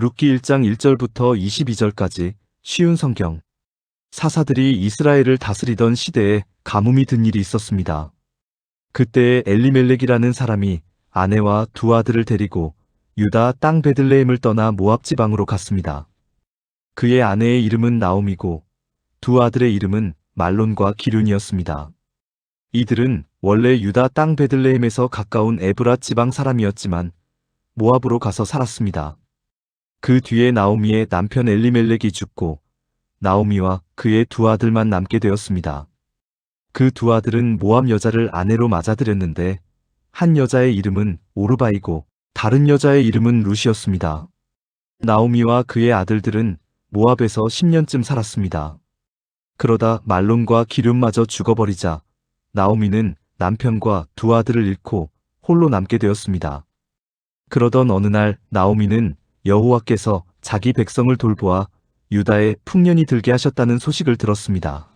룻기 1장 1절부터 22절까지 쉬운 성경. 사사들이 이스라엘을 다스리던 시대에 가뭄이 든 일이 있었습니다. 그때에 엘리멜렉이라는 사람이 아내와 두 아들을 데리고 유다 땅 베들레헴을 떠나 모압 지방으로 갔습니다. 그의 아내의 이름은 나옴이고 두 아들의 이름은 말론과 기륜이었습니다. 이들은 원래 유다 땅 베들레헴에서 가까운 에브랏 지방 사람이었지만 모압으로 가서 살았습니다. 그 뒤에 나오미의 남편 엘리멜렉이 죽고 나오미와 그의 두 아들만 남게 되었습니다. 그 두 아들은 모압 여자를 아내로 맞아들였는데 한 여자의 이름은 오르바이고 다른 여자의 이름은 룻이었습니다. 나오미와 그의 아들들은 모압에서 10년쯤 살았습니다. 그러다 말론과 기륜마저 죽어버리자 나오미는 남편과 두 아들을 잃고 홀로 남게 되었습니다. 그러던 어느 날 나오미는 여호와께서 자기 백성을 돌보아 유다에 풍년이 들게 하셨다는 소식을 들었습니다.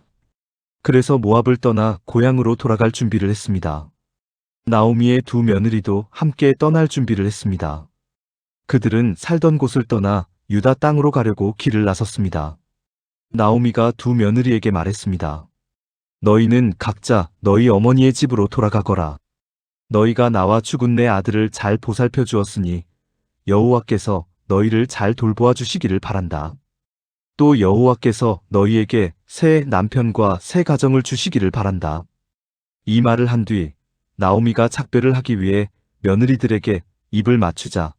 그래서 모압을 떠나 고향으로 돌아갈 준비를 했습니다. 나오미의 두 며느리도 함께 떠날 준비를 했습니다. 그들은 살던 곳을 떠나 유다 땅으로 가려고 길을 나섰습니다. 나오미가 두 며느리에게 말했습니다. 너희는 각자 너희 어머니의 집으로 돌아가거라. 너희가 나와 죽은 내 아들을 잘 보살펴 주었으니 여호와께서 너희를 잘 돌보아 주시기를 바란다. 또 여호와께서 너희에게 새 남편과 새 가정을 주시기를 바란다. 이 말을 한 뒤 나오미가 작별을 하기 위해 며느리들에게 입을 맞추자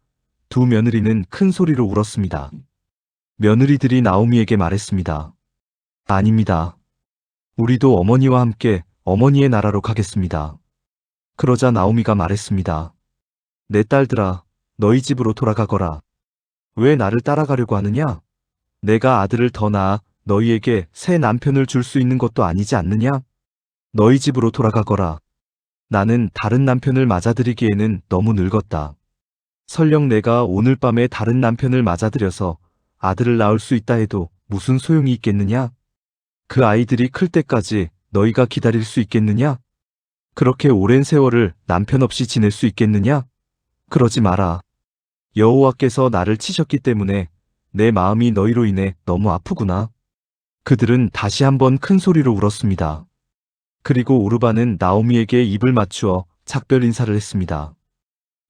두 며느리는 큰 소리로 울었습니다. 며느리들이 나오미에게 말했습니다. 아닙니다. 우리도 어머니와 함께 어머니의 나라로 가겠습니다. 그러자 나오미가 말했습니다. 내 딸들아, 너희 집으로 돌아가거라. 왜 나를 따라가려고 하느냐? 내가 아들을 더 낳아 너희에게 새 남편을 줄 수 있는 것도 아니지 않느냐? 너희 집으로 돌아가거라. 나는 다른 남편을 맞아들이기에는 너무 늙었다. 설령 내가 오늘 밤에 다른 남편을 맞아들여서 아들을 낳을 수 있다 해도 무슨 소용이 있겠느냐? 그 아이들이 클 때까지 너희가 기다릴 수 있겠느냐? 그렇게 오랜 세월을 남편 없이 지낼 수 있겠느냐? 그러지 마라. 여호와께서 나를 치셨기 때문에 내 마음이 너희로 인해 너무 아프구나. 그들은 다시 한번 큰 소리로 울었습니다. 그리고 오르바는 나오미에게 입을 맞추어 작별 인사를 했습니다.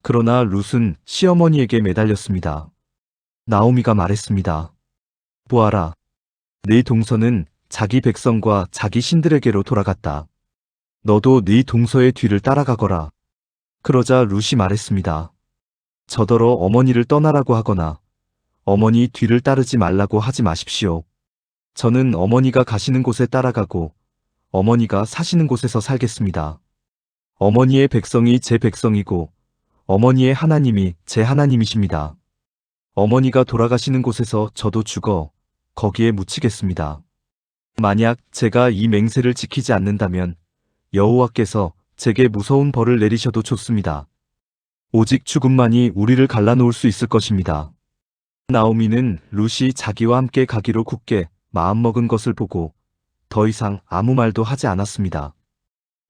그러나 룻은 시어머니에게 매달렸습니다. 나오미가 말했습니다. 보아라. 네 동서는 자기 백성과 자기 신들에게로 돌아갔다. 너도 네 동서의 뒤를 따라가거라. 그러자 룻이 말했습니다. 저더러 어머니를 떠나라고 하거나 어머니 뒤를 따르지 말라고 하지 마십시오. 저는 어머니가 가시는 곳에 따라가고 어머니가 사시는 곳에서 살겠습니다. 어머니의 백성이 제 백성이고 어머니의 하나님이 제 하나님이십니다. 어머니가 돌아가시는 곳에서 저도 죽어 거기에 묻히겠습니다. 만약 제가 이 맹세를 지키지 않는다면 여호와께서 제게 무서운 벌을 내리셔도 좋습니다. 오직 죽음만이 우리를 갈라놓을 수 있을 것입니다. 나오미는 룻이 자기와 함께 가기로 굳게 마음먹은 것을 보고 더 이상 아무 말도 하지 않았습니다.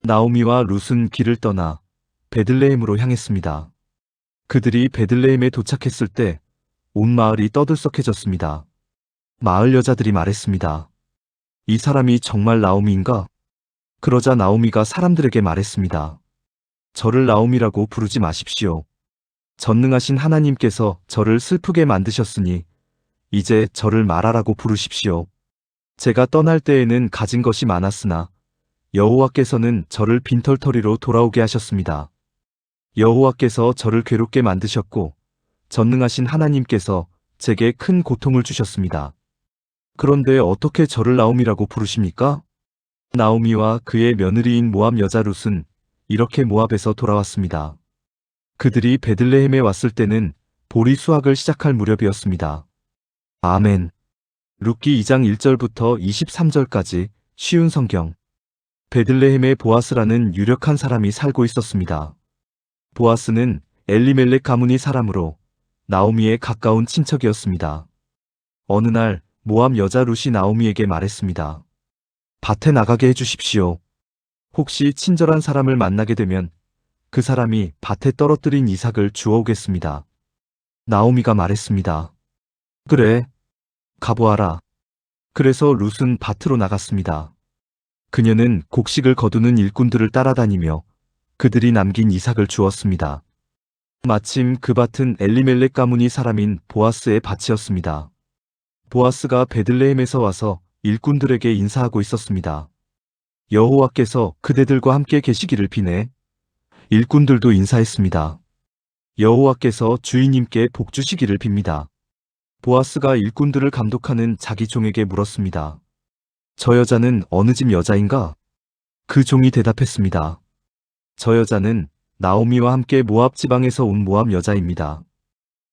나오미와 룻은 길을 떠나 베들레헴으로 향했습니다. 그들이 베들레헴에 도착했을 때 온 마을이 떠들썩해졌습니다. 마을 여자들이 말했습니다. 이 사람이 정말 나오미인가? 그러자 나오미가 사람들에게 말했습니다. 저를 나오미라고 부르지 마십시오. 전능하신 하나님께서 저를 슬프게 만드셨으니 이제 저를 마라라고 부르십시오. 제가 떠날 때에는 가진 것이 많았으나 여호와께서는 저를 빈털터리로 돌아오게 하셨습니다. 여호와께서 저를 괴롭게 만드셨고 전능하신 하나님께서 제게 큰 고통을 주셨습니다. 그런데 어떻게 저를 나오미라고 부르십니까? 나오미와 그의 며느리인 모압 여자 룻은 이렇게 모압에서 돌아왔습니다. 그들이 베들레헴에 왔을 때는 보리 수확을 시작할 무렵이었습니다. 아멘. 룻기 2장 1절부터 23절까지 쉬운 성경. 베들레헴에 보아스라는 유력한 사람이 살고 있었습니다. 보아스는 엘리멜렉 가문의 사람으로 나오미의 가까운 친척이었습니다. 어느 날 모압 여자 룻이 나오미에게 말했습니다. 밭에 나가게 해주십시오. 혹시 친절한 사람을 만나게 되면 그 사람이 밭에 떨어뜨린 이삭을 주워오겠습니다. 나오미가 말했습니다. 그래, 가보아라. 그래서 룻은 밭으로 나갔습니다. 그녀는 곡식을 거두는 일꾼들을 따라다니며 그들이 남긴 이삭을 주었습니다. 마침 그 밭은 엘리멜렉 가문이 사람인 보아스의 밭이었습니다. 보아스가 베들레헴에서 와서 일꾼들에게 인사하고 있었습니다. 여호와께서 그대들과 함께 계시기를 비네. 일꾼들도 인사했습니다. 여호와께서 주인님께 복 주시기를 빕니다. 보아스가 일꾼들을 감독하는 자기 종에게 물었습니다. 저 여자는 어느 집 여자인가? 그 종이 대답했습니다. 저 여자는 나오미와 함께 모압 지방에서 온 모압 여자입니다.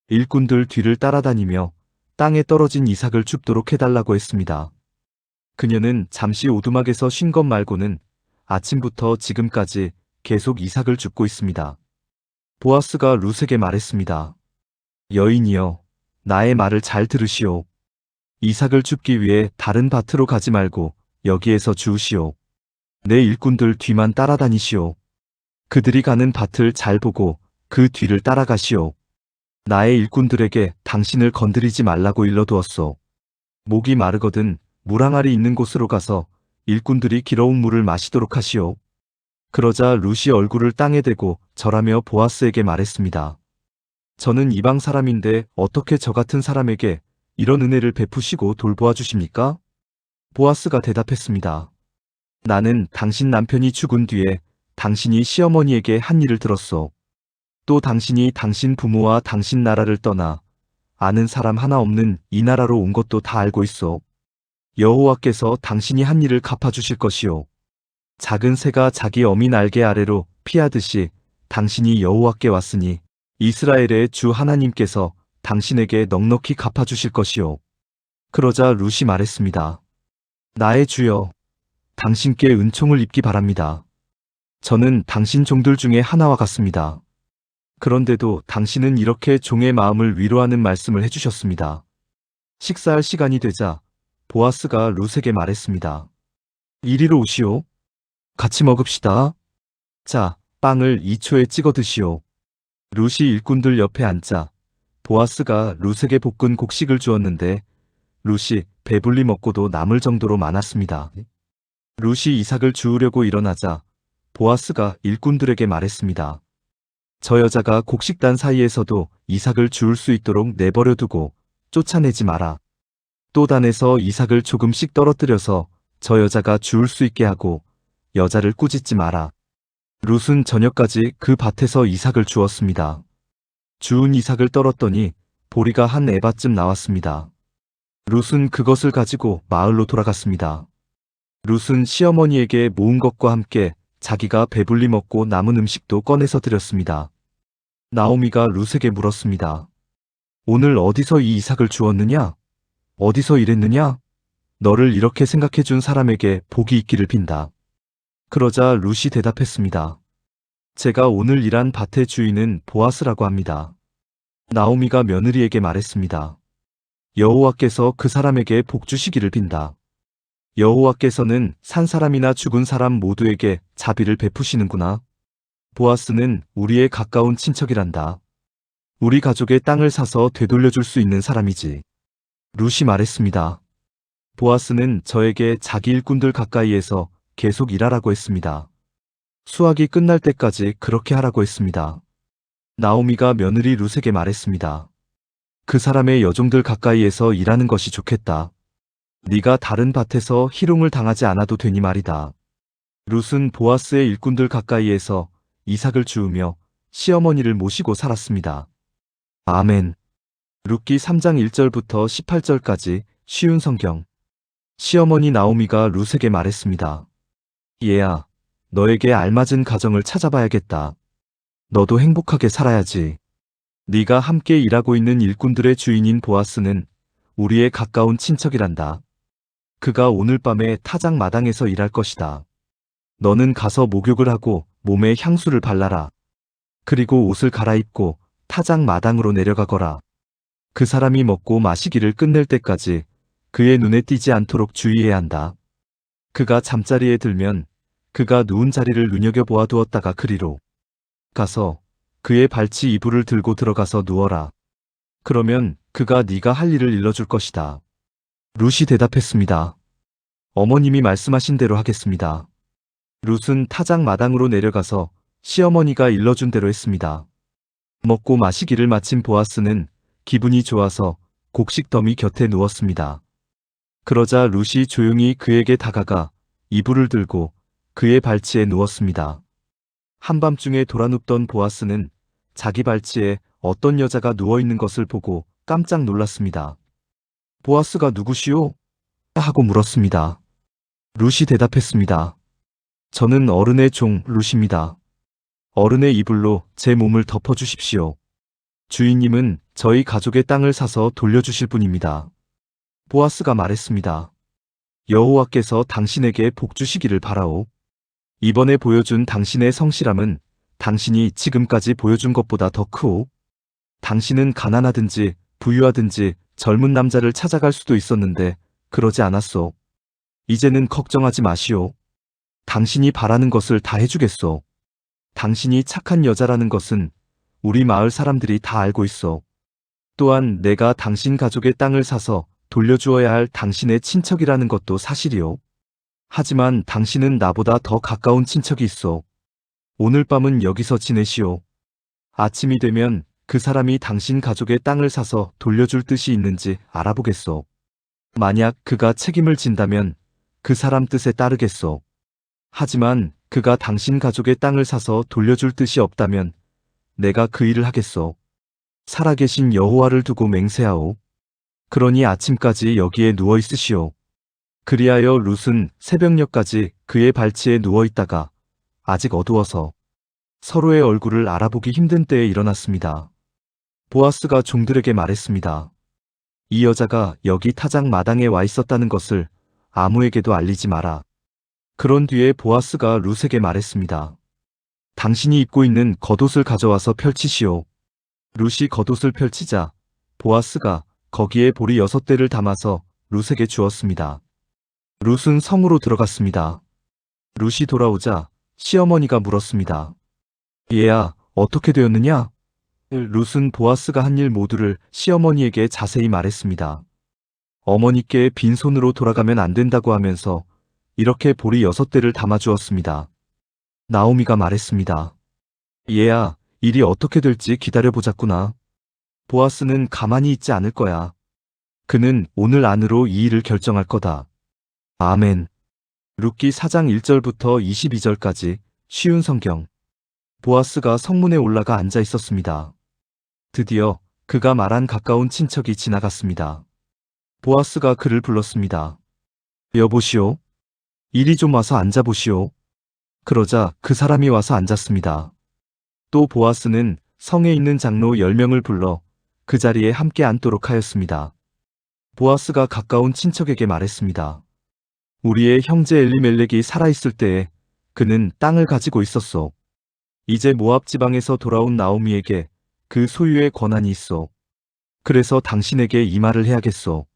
일꾼들 뒤를 따라다니며 땅에 떨어진 이삭을 줍도록 해달라고 했습니다. 그녀는 잠시 오두막에서 쉰 것 말고는 아침부터 지금까지 계속 이삭을 줍고 있습니다. 보아스가 룻에게 말했습니다. 여인이여, 나의 말을 잘 들으시오. 이삭을 줍기 위해 다른 밭으로 가지 말고 여기에서 주우시오. 내 일꾼들 뒤만 따라다니시오. 그들이 가는 밭을 잘 보고 그 뒤를 따라가시오. 나의 일꾼들에게 당신을 건드리지 말라고 일러두었소. 목이 마르거든 물 항아리 있는 곳으로 가서 일꾼들이 길어온 물을 마시도록 하시오. 그러자 룻이 얼굴을 땅에 대고 절하며 보아스에게 말했습니다. 저는 이방 사람인데 어떻게 저 같은 사람에게 이런 은혜를 베푸시고 돌보아 주십니까? 보아스가 대답했습니다. 나는 당신 남편이 죽은 뒤에 당신이 시어머니에게 한 일을 들었소. 또 당신이 당신 부모와 당신 나라를 떠나 아는 사람 하나 없는 이 나라로 온 것도 다 알고 있소. 여호와께서 당신이 한 일을 갚아주실 것이오. 작은 새가 자기 어미 날개 아래로 피하듯이 당신이 여호와께 왔으니 이스라엘의 주 하나님께서 당신에게 넉넉히 갚아주실 것이오. 그러자 룻이 말했습니다. 나의 주여, 당신께 은총을 입기 바랍니다. 저는 당신 종들 중에 하나와 같습니다. 그런데도 당신은 이렇게 종의 마음을 위로하는 말씀을 해주셨습니다. 식사할 시간이 되자 보아스가 룻에게 말했습니다. 이리로 오시오. 같이 먹읍시다. 자, 빵을 2초에 찍어 드시오. 룻이 일꾼들 옆에 앉자 보아스가 룻에게 볶은 곡식을 주었는데 룻이 배불리 먹고도 남을 정도로 많았습니다. 룻이 이삭을 주우려고 일어나자 보아스가 일꾼들에게 말했습니다. 저 여자가 곡식단 사이에서도 이삭을 주울 수 있도록 내버려 두고 쫓아내지 마라. 또 단에서 이삭을 조금씩 떨어뜨려서 저 여자가 주울 수 있게 하고 여자를 꾸짖지 마라. 룻은 저녁까지 그 밭에서 이삭을 주었습니다. 주운 이삭을 떨었더니 보리가 한 에바쯤 나왔습니다. 룻은 그것을 가지고 마을로 돌아갔습니다. 룻은 시어머니에게 모은 것과 함께 자기가 배불리 먹고 남은 음식도 꺼내서 드렸습니다. 나오미가 룻에게 물었습니다. 오늘 어디서 이 이삭을 주었느냐? 어디서 일했느냐? 너를 이렇게 생각해준 사람에게 복이 있기를 빈다. 그러자 룻이 대답했습니다. 제가 오늘 일한 밭의 주인은 보아스라고 합니다. 나오미가 며느리에게 말했습니다. 여호와께서 그 사람에게 복 주시기를 빈다. 여호와께서는 산 사람이나 죽은 사람 모두에게 자비를 베푸시는구나. 보아스는 우리의 가까운 친척이란다. 우리 가족의 땅을 사서 되돌려줄 수 있는 사람이지. 룻이 말했습니다. 보아스는 저에게 자기 일꾼들 가까이에서 계속 일하라고 했습니다. 수확이 끝날 때까지 그렇게 하라고 했습니다. 나오미가 며느리 룻에게 말했습니다. 그 사람의 여종들 가까이에서 일하는 것이 좋겠다. 네가 다른 밭에서 희롱을 당하지 않아도 되니 말이다. 룻은 보아스의 일꾼들 가까이에서 이삭을 주우며 시어머니를 모시고 살았습니다. 아멘. 룻기 3장 1절부터 18절까지 쉬운 성경. 시어머니 나오미가 룻에게 말했습니다. 얘야, 너에게 알맞은 가정을 찾아봐야겠다. 너도 행복하게 살아야지. 네가 함께 일하고 있는 일꾼들의 주인인 보아스는 우리의 가까운 친척이란다. 그가 오늘 밤에 타작 마당에서 일할 것이다. 너는 가서 목욕을 하고 몸에 향수를 발라라. 그리고 옷을 갈아입고 타작 마당으로 내려가거라. 그 사람이 먹고 마시기를 끝낼 때까지 그의 눈에 띄지 않도록 주의해야 한다. 그가 잠자리에 들면 그가 누운 자리를 눈여겨보아 두었다가 그리로 가서 그의 발치 이불을 들고 들어가서 누워라. 그러면 그가 네가 할 일을 일러줄 것이다. 룻이 대답했습니다. 어머님이 말씀하신 대로 하겠습니다. 룻은 타작 마당으로 내려가서 시어머니가 일러준 대로 했습니다. 먹고 마시기를 마친 보아스는 기분이 좋아서 곡식 더미 곁에 누웠습니다. 그러자 룻이 조용히 그에게 다가가 이불을 들고 그의 발치에 누웠습니다. 한밤중에 돌아눕던 보아스는 자기 발치에 어떤 여자가 누워있는 것을 보고 깜짝 놀랐습니다. 보아스가 누구시오? 하고 물었습니다. 룻이 대답했습니다. 저는 어른의 종 룻입니다. 어른의 이불로 제 몸을 덮어주십시오. 주인님은 저희 가족의 땅을 사서 돌려주실 분입니다. 보아스가 말했습니다. 여호와께서 당신에게 복 주시기를 바라오. 이번에 보여준 당신의 성실함은 당신이 지금까지 보여준 것보다 더 크오. 당신은 가난하든지 부유하든지 젊은 남자를 찾아갈 수도 있었는데 그러지 않았소. 이제는 걱정하지 마시오. 당신이 바라는 것을 다 해주겠소. 당신이 착한 여자라는 것은 우리 마을 사람들이 다 알고 있어. 또한 내가 당신 가족의 땅을 사서 돌려주어야 할 당신의 친척이라는 것도 사실이오. 하지만 당신은 나보다 더 가까운 친척이 있어. 오늘 밤은 여기서 지내시오. 아침이 되면 그 사람이 당신 가족의 땅을 사서 돌려줄 뜻이 있는지 알아보겠소. 만약 그가 책임을 진다면 그 사람 뜻에 따르겠소. 하지만 그가 당신 가족의 땅을 사서 돌려줄 뜻이 없다면 내가 그 일을 하겠소. 살아계신 여호와를 두고 맹세하오. 그러니 아침까지 여기에 누워 있으시오. 그리하여 룻은 새벽녘까지 그의 발치에 누워 있다가 아직 어두워서 서로의 얼굴을 알아보기 힘든 때에 일어났습니다. 보아스가 종들에게 말했습니다. 이 여자가 여기 타작 마당에 와 있었다는 것을 아무에게도 알리지 마라. 그런 뒤에 보아스가 룻에게 말했습니다. 당신이 입고 있는 겉옷을 가져와서 펼치시오. 룻이 겉옷을 펼치자 보아스가 거기에 보리 6대를 담아서 룻에게 주었습니다. 룻은 성으로 들어갔습니다. 룻이 돌아오자 시어머니가 물었습니다. 얘야, 어떻게 되었느냐? 룻은 보아스가 한 일 모두를 시어머니에게 자세히 말했습니다. 어머니께 빈손으로 돌아가면 안 된다고 하면서 이렇게 보리 6대를 담아주었습니다. 나오미가 말했습니다. 얘야, 일이 어떻게 될지 기다려보자꾸나. 보아스는 가만히 있지 않을 거야. 그는 오늘 안으로 이 일을 결정할 거다. 아멘. 룻기 4장 1절부터 22절까지 쉬운 성경. 보아스가 성문에 올라가 앉아 있었습니다. 드디어 그가 말한 가까운 친척이 지나갔습니다. 보아스가 그를 불렀습니다. 여보시오. 이리 좀 와서 앉아보시오. 그러자 그 사람이 와서 앉았습니다. 또 보아스는 성에 있는 장로 10명을 불러 그 자리에 함께 앉도록 하였습니다. 보아스가 가까운 친척에게 말했습니다. 우리의 형제 엘리멜렉이 살아있을 때에 그는 땅을 가지고 있었소. 이제 모압 지방에서 돌아온 나오미에게 그 소유의 권한이 있어. 그래서 당신에게 이 말을 해야겠소.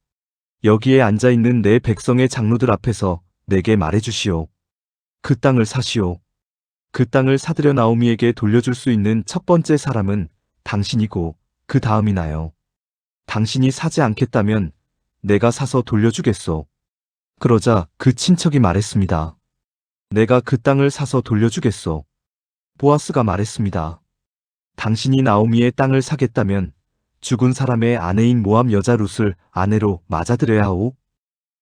여기에 앉아있는 내 백성의 장로들 앞에서 내게 말해주시오. 그 땅을 사시오. 그 땅을 사들여 나오미에게 돌려줄 수 있는 첫 번째 사람은 당신이고 그 다음이 나요. 당신이 사지 않겠다면 내가 사서 돌려주겠소. 그러자 그 친척이 말했습니다. 내가 그 땅을 사서 돌려주겠소. 보아스가 말했습니다. 당신이 나오미의 땅을 사겠다면 죽은 사람의 아내인 모압 여자 룻을 아내로 맞아들여야 하오.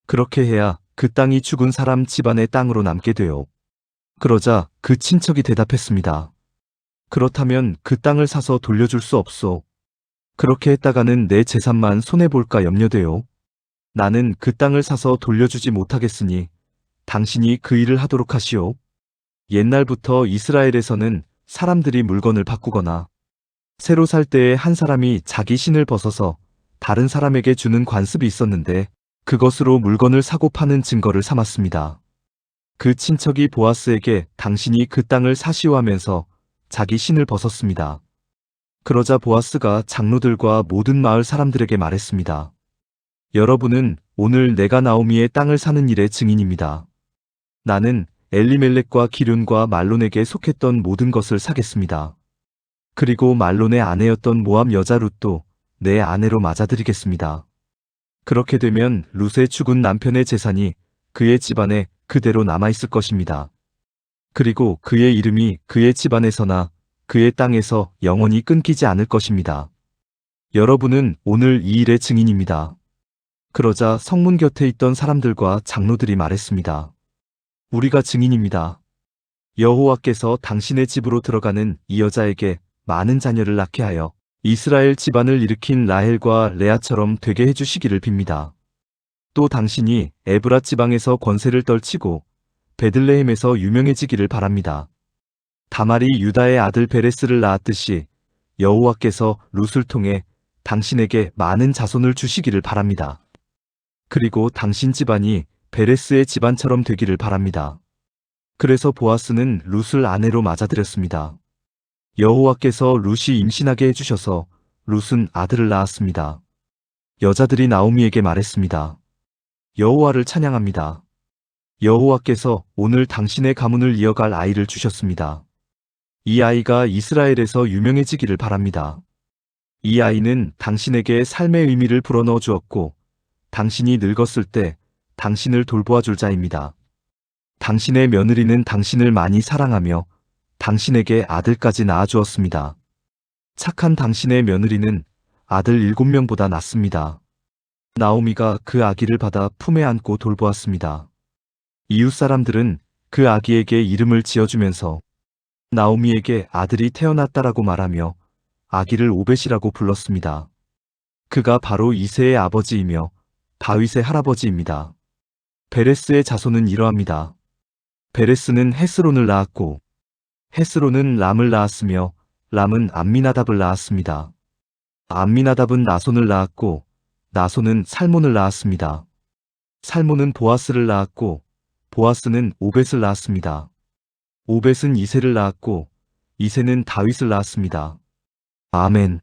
그렇게 해야 그 땅이 죽은 사람 집안의 땅으로 남게 돼요. 그러자 그 친척이 대답했습니다. 그렇다면 그 땅을 사서 돌려줄 수 없소. 그렇게 했다가는 내 재산만 손해볼까 염려돼요. 나는 그 땅을 사서 돌려주지 못하겠으니 당신이 그 일을 하도록 하시오. 옛날부터 이스라엘에서는 사람들이 물건을 바꾸거나 새로 살 때에 한 사람이 자기 신을 벗어서 다른 사람에게 주는 관습이 있었는데 그것으로 물건을 사고 파는 증거를 삼았습니다. 그 친척이 보아스에게 당신이 그 땅을 사시오 하면서 자기 신을 벗었습니다. 그러자 보아스가 장로들과 모든 마을 사람들에게 말했습니다. 여러분은 오늘 내가 나오미의 땅을 사는 일의 증인입니다. 나는 엘리멜렉과 기륜과 말론에게 속했던 모든 것을 사겠습니다. 그리고 말론의 아내였던 모압 여자 룻도 내 아내로 맞아들이겠습니다. 그렇게 되면 룻의 죽은 남편의 재산이 그의 집안에 그대로 남아있을 것입니다. 그리고 그의 이름이 그의 집안에서나 그의 땅에서 영원히 끊기지 않을 것입니다. 여러분은 오늘 이 일의 증인입니다. 그러자 성문 곁에 있던 사람들과 장로들이 말했습니다. 우리가 증인입니다. 여호와께서 당신의 집으로 들어가는 이 여자에게 많은 자녀를 낳게 하여 이스라엘 집안을 일으킨 라헬과 레아처럼 되게 해주시기를 빕니다. 또 당신이 에브라 지방에서 권세를 떨치고 베들레헴에서 유명해지기를 바랍니다. 다말이 유다의 아들 베레스를 낳았듯이 여호와께서 룻을 통해 당신에게 많은 자손을 주시기를 바랍니다. 그리고 당신 집안이 베레스의 집안처럼 되기를 바랍니다. 그래서 보아스는 룻을 아내로 맞아들였습니다. 여호와께서 룻이 임신하게 해주셔서 룻은 아들을 낳았습니다. 여자들이 나오미에게 말했습니다. 여호와를 찬양합니다. 여호와께서 오늘 당신의 가문을 이어갈 아이를 주셨습니다. 이 아이가 이스라엘에서 유명해지기를 바랍니다. 이 아이는 당신에게 삶의 의미를 불어넣어 주었고 당신이 늙었을 때 당신을 돌보아 줄 자입니다. 당신의 며느리는 당신을 많이 사랑하며 당신에게 아들까지 낳아주었습니다. 착한 당신의 며느리는 아들 7명보다 낫습니다. 나오미가 그 아기를 받아 품에 안고 돌보았습니다. 이웃 사람들은 그 아기에게 이름을 지어주면서 나오미에게 아들이 태어났다라고 말하며 아기를 오벳이라고 불렀습니다. 그가 바로 이새의 아버지이며 다윗의 할아버지입니다. 베레스의 자손은 이러합니다. 베레스는 헤스론을 낳았고 헤스론은 람을 낳았으며 람은 암미나답을 낳았습니다. 암미나답은 나손을 낳았고 나손은 살몬을 낳았습니다. 살몬은 보아스를 낳았고 보아스는 오벳을 낳았습니다. 오벳은 이새를 낳았고 이새는 다윗을 낳았습니다. 아멘.